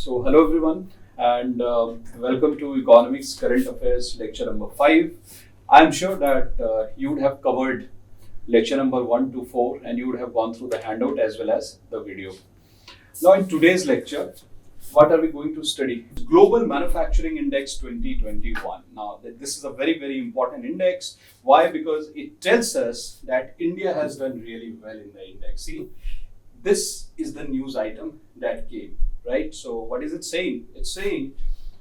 Hello everyone, and welcome to Economics Current Affairs lecture number 5. I'm sure that you would have covered lecture number 1 to 4 and you would have gone through the handout as well as the video. Now, in today's lecture, what are we going to study? Global Manufacturing Index 2021. Now, this is a very, very important index. Why? Because it tells us that India has done really well in the index. See, this is the news item that came, right? So what is it saying? It's saying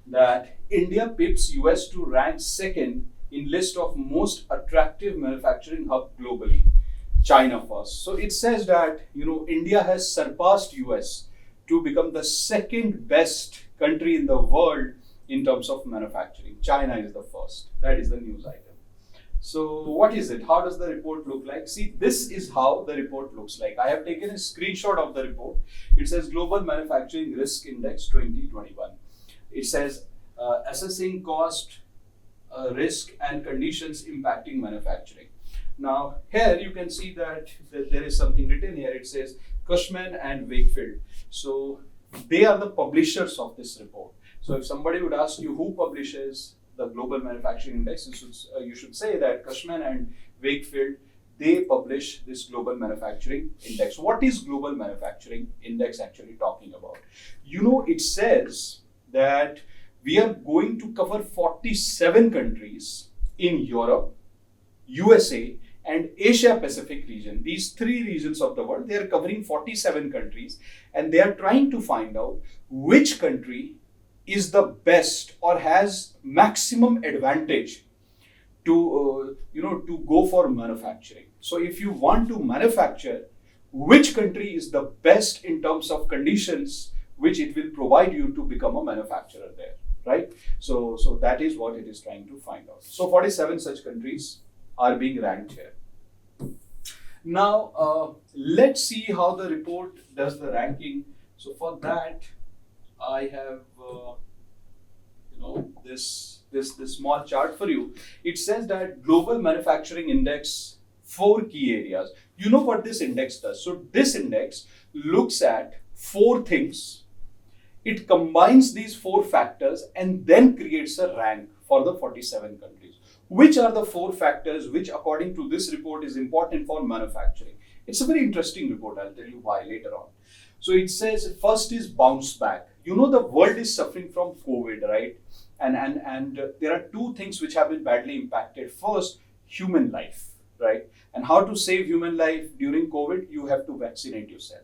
that India pips US to rank second in list of most attractive manufacturing hub globally. China first. So it says that, India has surpassed US to become the second best country in the world in terms of manufacturing. China is the first. That is the news item. So what is it? How does the report look like? See, this is how the report looks like. I have taken a screenshot of the report. It says Global Manufacturing Risk Index 2021. It says assessing cost, risk and conditions impacting manufacturing. Now here you can see that there is something written here. It says Cushman and Wakefield. So they are the publishers of this report. So if somebody would ask you who publishes the Global Manufacturing Index, you should say that Cushman and Wakefield, they publish this Global Manufacturing Index. What is Global Manufacturing Index actually talking about? It says that we are going to cover 47 countries in Europe, USA, and Asia Pacific region. These three regions of the world, they are covering 47 countries, and they are trying to find out which country is the best or has maximum advantage to go for manufacturing. So if you want to manufacture, which country is the best in terms of conditions which it will provide you to become a manufacturer there, right? So that is what it is trying to find out. So 47 such countries are being ranked here. Now let's see how the report does the ranking. So for that, I have this small chart for you. It says that Global Manufacturing Index, 4 key areas. You know what this index does? So this index looks at 4 things. It combines these 4 factors and then creates a rank for the 47 countries. Which are the 4 factors which, according to this report, is important for manufacturing? It's a very interesting report. I'll tell you why later on. So it says first is bounce back. The world is suffering from COVID, right? And there are 2 things which have been badly impacted. First, human life, right? And how to save human life during COVID? You have to vaccinate yourself.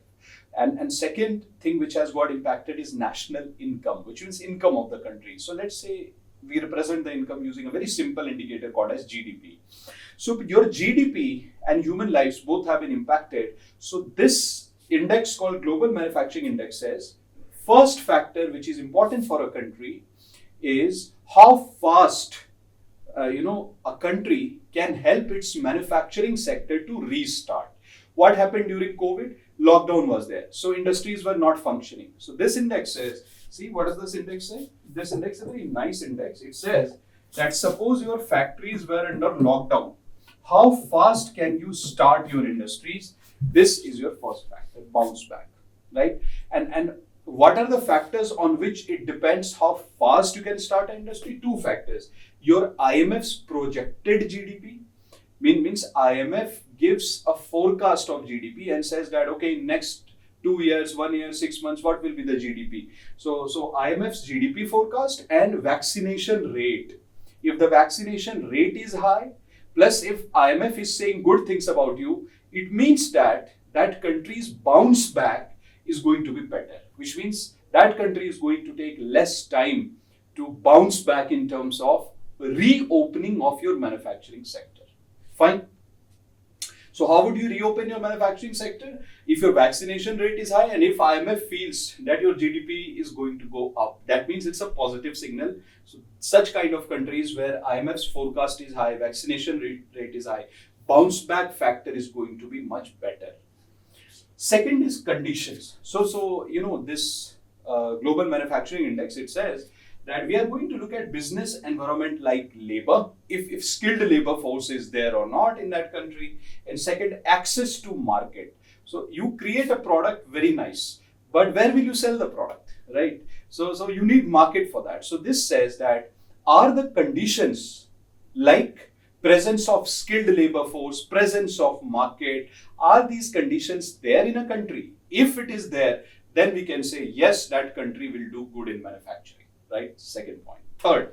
And second thing which has got impacted is national income, which means income of the country. So let's say we represent the income using a very simple indicator called as GDP. So your GDP and human lives both have been impacted. So this index called Global Manufacturing Index says first factor which is important for a country is how fast a country can help its manufacturing sector to restart. What happened during COVID? Lockdown was there. So industries were not functioning. So this index says, see, what does this index say? This index is a very nice index. It says that suppose your factories were under lockdown, how fast can you start your industries? This is your first factor, bounce back, right? And what are the factors on which it depends how fast you can start an industry? 2 factors. Your IMF's projected GDP, means IMF gives a forecast of GDP and says that, okay, next 2 years, 1 year, 6 months, what will be the GDP? So IMF's GDP forecast and vaccination rate. If the vaccination rate is high, plus if IMF is saying good things about you, it means that that country's bounce back is going to be better, which means that country is going to take less time to bounce back in terms of reopening of your manufacturing sector. Fine. So how would you reopen your manufacturing sector? If your vaccination rate is high and if IMF feels that your GDP is going to go up, that means it's a positive signal. So such kind of countries where IMF's forecast is high, vaccination rate is high, bounce back factor is going to be much better. Second is conditions. So this Global Manufacturing Index, it says that we are going to look at business environment like labor, if skilled labor force is there or not in that country. And second, access to market. So you create a product, very nice, but where will you sell the product, right? So you need market for that. So this says that are the conditions like presence of skilled labor force, presence of market, are these conditions there in a country? If it is there, then we can say yes, that country will do good in manufacturing, right? Second point. Third,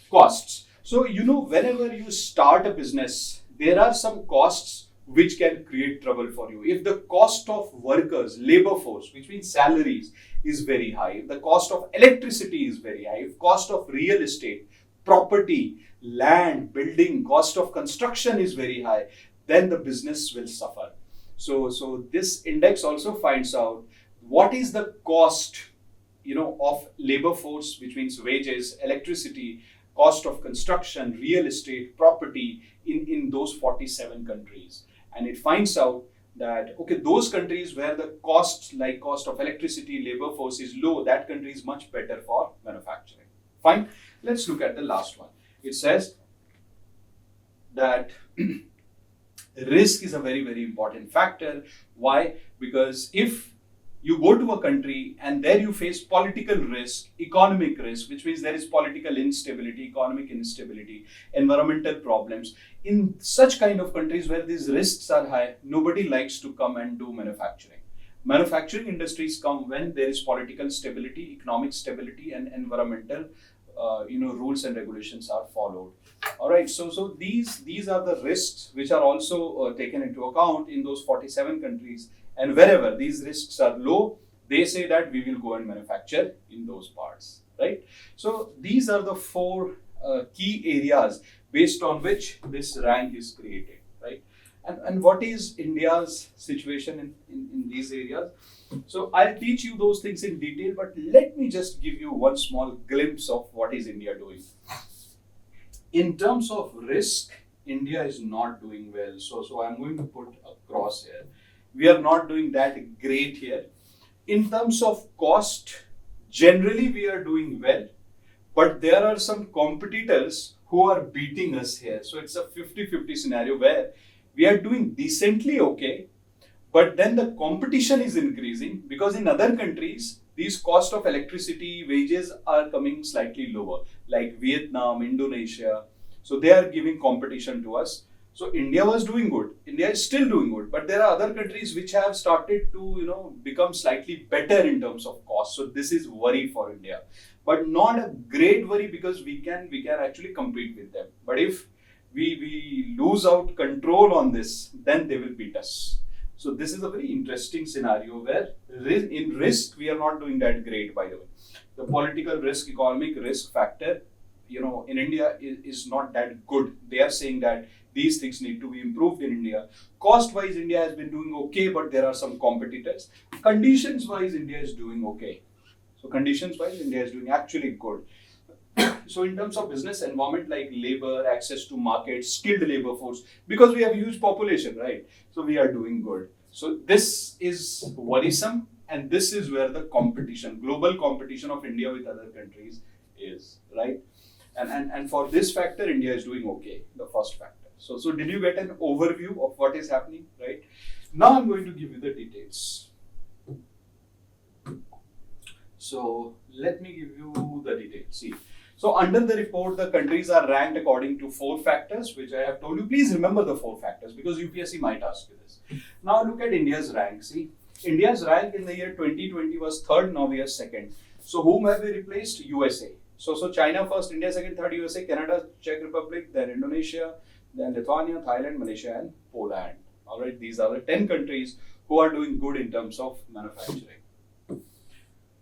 costs. So whenever you start a business, there are some costs which can create trouble for you. If the cost of workers, labor force, which means salaries, is very high, if the cost of electricity is very high, if cost of real estate, property, land, building, cost of construction is very high, then the business will suffer. So this index also finds out what is the cost, of labor force, which means wages, electricity, cost of construction, real estate, property in those 47 countries. And it finds out that, okay, those countries where the costs like cost of electricity, labor force is low, that country is much better for manufacturing. Fine. Let's look at the last one. It says that risk is a very, very important factor. Why? Because if you go to a country and there you face political risk, economic risk, which means there is political instability, economic instability, environmental problems. In such kind of countries where these risks are high, nobody likes to come and do manufacturing. Manufacturing industries come when there is political stability, economic stability, and environmental rules and regulations are followed. All right, so these are the risks which are also taken into account in those 47 countries. And wherever these risks are low, they say that we will go and manufacture in those parts, right? So these are the four key areas based on which this rank is created, right? And what is India's situation in these areas? So I'll teach you those things in detail, but let me just give you one small glimpse of what is India doing. In terms of risk, India is not doing well. So I'm going to put a cross here. We are not doing that great here. In terms of cost, generally we are doing well, but there are some competitors who are beating us here. So it's a 50-50 scenario where we are doing decently okay, but then the competition is increasing because in other countries, these cost of electricity, wages are coming slightly lower, like Vietnam, Indonesia. So they are giving competition to us. So India was doing good. India is still doing good, but there are other countries which have started to, become slightly better in terms of cost. So this is worry for India, but not a great worry because we can actually compete with them. But if we lose out control on this, then they will beat us. So this is a very interesting scenario where in risk, we are not doing that great, by the way. The political risk, economic risk factor, in India is not that good. They are saying that these things need to be improved in India. Cost-wise, India has been doing okay, but there are some competitors. Conditions-wise, India is doing okay. So conditions-wise, India is doing actually good. So in terms of business environment like labor, access to market, skilled labor force, because we have a huge population, right? So we are doing good. So this is worrisome, and this is where the competition, global competition of India with other countries is, right? And for this factor, India is doing okay, the first factor. So did you get an overview of what is happening, right? Now I'm going to give you the details. So let me give you the details. See, so under the report, the countries are ranked according to 4 factors, which I have told you. Please remember the 4 factors because UPSC might ask you this. Now look at India's rank. See, India's rank in the year 2020 was 3rd, now we are 2nd. So whom have we replaced? USA. So China first, India second, third USA, Canada, Czech Republic, then Indonesia, then Lithuania, Thailand, Malaysia, and Poland. All right, these are the 10 countries who are doing good in terms of manufacturing.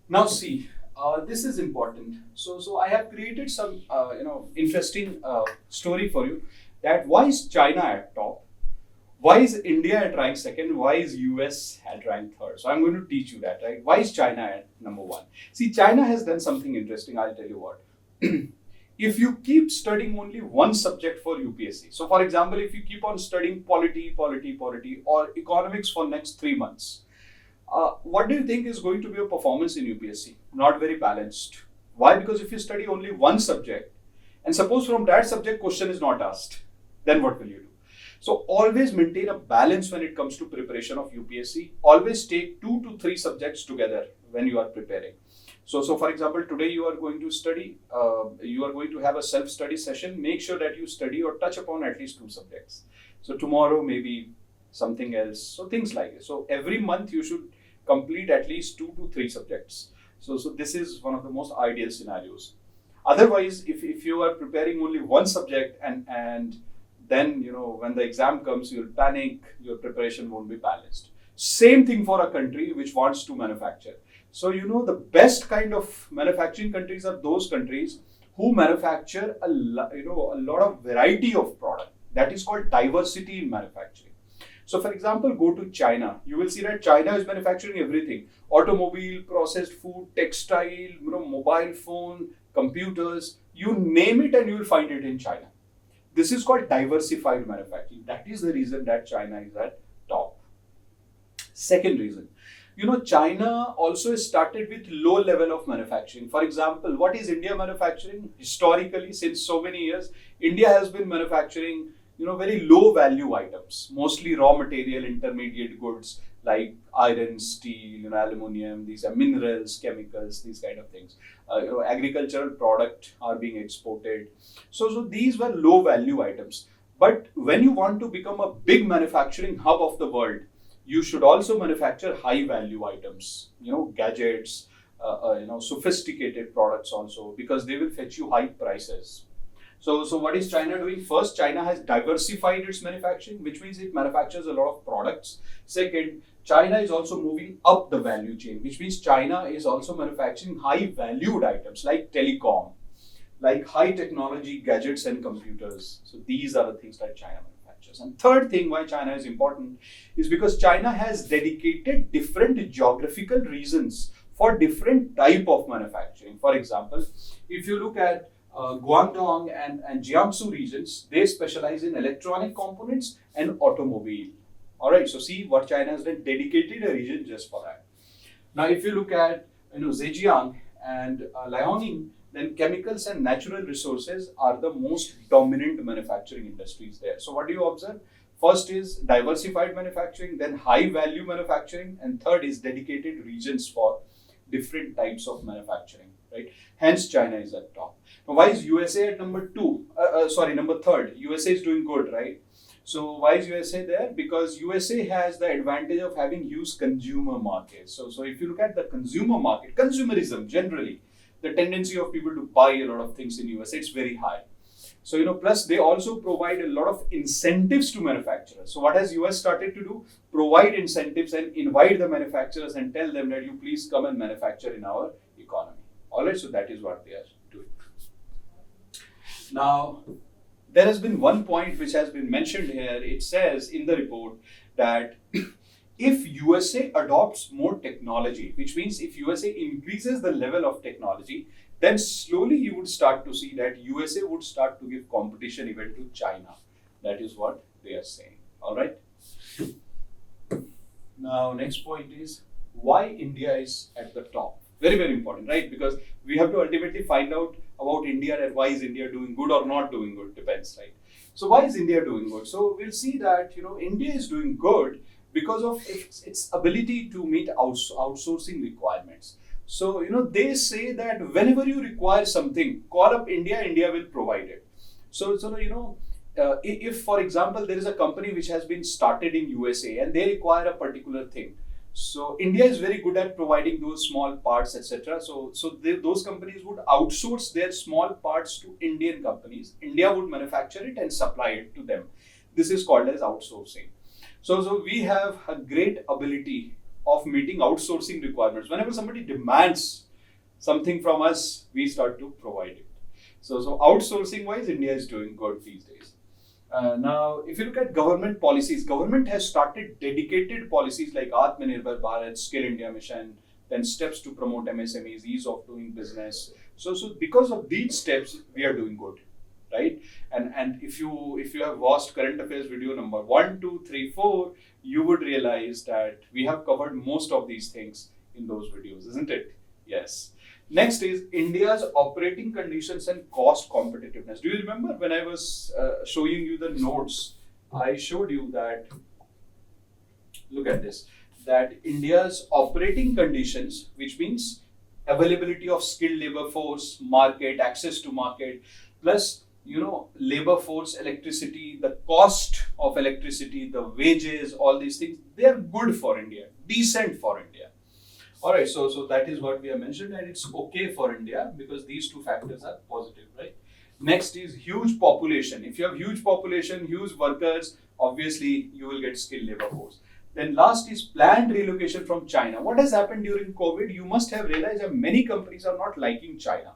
Now see, this is important. So I have created some interesting story for you. That why is China at top? Why is India at rank 2nd? Why is US at rank 3rd? So I'm going to teach you that, right? Why is China at number 1? See, China has done something interesting. I'll tell you what. If you keep studying only one subject for UPSC, so for example, if you keep on studying polity, or economics for next 3 months, what do you think is going to be your performance in UPSC? Not very balanced. Why? Because if you study only one subject, and suppose from that subject question is not asked, then what will you do? So always maintain a balance when it comes to preparation of UPSC. Always take 2 to 3 subjects together when you are preparing. So for example, today you are going to study, you are going to have a self-study session. Make sure that you study or touch upon at least 2 subjects. So tomorrow maybe something else. So things like this. So every month you should complete at least 2 to 3 subjects. So this is one of the most ideal scenarios. Otherwise, if you are preparing only one subject and then when the exam comes, you'll panic, your preparation won't be balanced. Same thing for a country which wants to manufacture. So the best kind of manufacturing countries are those countries who manufacture a lot of variety of product. That is called diversity in manufacturing. So for example, go to China. You will see that China is manufacturing everything: automobile, processed food, textile, mobile phone, computers. You name it and you will find it in China. This is called diversified manufacturing. That is the reason that China is at top. Second reason, China also started with low level of manufacturing. For example, what is India manufacturing? Historically, since so many years, India has been manufacturing very low value items, mostly raw material, intermediate goods like iron, steel, aluminum. These are minerals, chemicals, these kind of things. Agricultural product are being exported. So these were low value items. But when you want to become a big manufacturing hub of the world, you should also manufacture high value items, gadgets, sophisticated products also, because they will fetch you high prices. So what is China doing? First, China has diversified its manufacturing, which means it manufactures a lot of products. Second, China is also moving up the value chain, which means China is also manufacturing high valued items like telecom, like high technology gadgets and computers. So these are the things that China manufactures. And third thing why China is important is because China has dedicated different geographical regions for different type of manufacturing. For example, if you look at Guangdong and Jiangsu regions, they specialize in electronic components and automobile. All right, so see what China has done, dedicated a region just for that. Now, if you look at Zhejiang and Liaoning, then chemicals and natural resources are the most dominant manufacturing industries there. So what do you observe? First is diversified manufacturing, then high value manufacturing, and third is dedicated regions for different types of manufacturing, right? Hence, China is at top. Now, why is USA at number third? USA is doing good, right? So why is USA there? Because USA has the advantage of having huge consumer markets. So if you look at the consumer market, consumerism generally, the tendency of people to buy a lot of things in USA, it's very high. So, plus they also provide a lot of incentives to manufacturers. So what has US started to do? Provide incentives and invite the manufacturers and tell them that you please come and manufacture in our economy. All right, so that is what they are doing. Now, there has been one point which has been mentioned here. It says in the report that if USA adopts more technology, which means if USA increases the level of technology, then slowly you would start to see that USA would start to give competition even to China. That is what they are saying. All right. Now, next point is why India is at the top. Very, very important, right? Because we have to ultimately find out about India and why is India doing good or not doing good, depends, right? So why is India doing good? So we'll see that, India is doing good because of its ability to meet outsourcing requirements. So, they say that whenever you require something, call up India, India will provide it. So if, for example, there is a company which has been started in USA and they require a particular thing, so India is very good at providing those small parts, etc. So those companies would outsource their small parts to Indian companies. India would manufacture it and supply it to them. This is called as outsourcing. So we have a great ability of meeting outsourcing requirements. Whenever somebody demands something from us, we start to provide it. So outsourcing wise, India is doing good these days. Now, if you look at government policies, government has started dedicated policies like Atmanirbhar Bharat, Skill India Mission, then steps to promote MSMEs, ease of doing business. So because of these steps, we are doing good, right? And if you have watched current affairs video number 1, 2, 3, 4, you would realize that we have covered most of these things in those videos, isn't it? Yes. Next is India's operating conditions and cost competitiveness. Do you remember when I was showing you the notes, I showed you that, look at this, that India's operating conditions, which means availability of skilled labor force, market, access to market, plus labor force, electricity, the cost of electricity, the wages, all these things, they are good for India, decent for India. All right, so that is what we have mentioned, and it's okay for India because these two factors are positive, right? Next is huge population. If you have huge population, huge workers, obviously you will get skilled labor force. Then last is planned relocation from China. What has happened during COVID? You must have realized that many companies are not liking China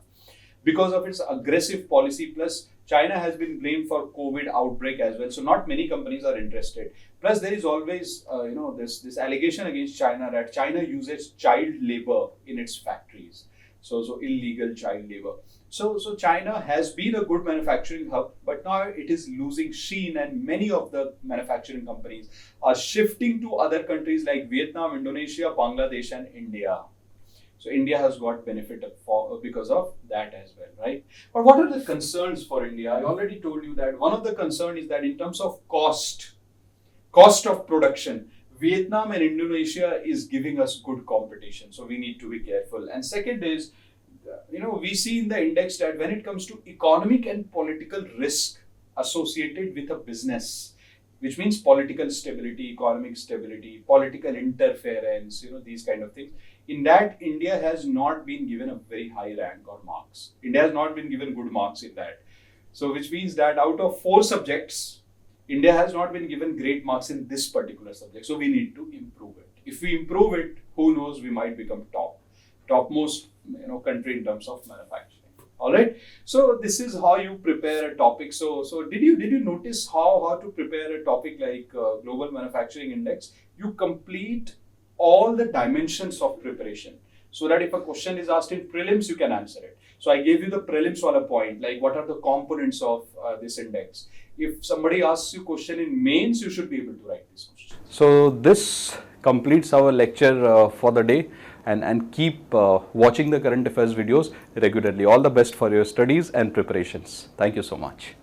because of its aggressive policy. Plus, China has been blamed for COVID outbreak as well. So not many companies are interested. Plus, there is always, this allegation against China that China uses child labor in its factories. So illegal child labor. So China has been a good manufacturing hub, but now it is losing sheen, and many of the manufacturing companies are shifting to other countries like Vietnam, Indonesia, Bangladesh, and India. So India has got benefit because of that as well, right? But what are the concerns for India? I already told you that one of the concerns is that in terms of cost of production, Vietnam and Indonesia is giving us good competition. So we need to be careful. And second is, we see in the index that when it comes to economic and political risk associated with a business, which means political stability, economic stability, political interference, these kind of things. In that, India has not been given a very high rank or marks. India has not been given good marks in that. So which means that out of 4 subjects, India has not been given great marks in this particular subject. So we need to improve it. If we improve it, who knows, we might become topmost country in terms of manufacturing. All right. So this is how you prepare a topic. So did you notice how to prepare a topic like Global Manufacturing Index? You complete all the dimensions of preparation so that if a question is asked in prelims, you can answer it. So I gave you the prelims wala point, like what are the components of this index. If somebody asks you question in mains, you should be able to write this question. So this completes our lecture for the day, and keep watching the current affairs videos regularly. All the best for your studies and preparations. Thank you so much.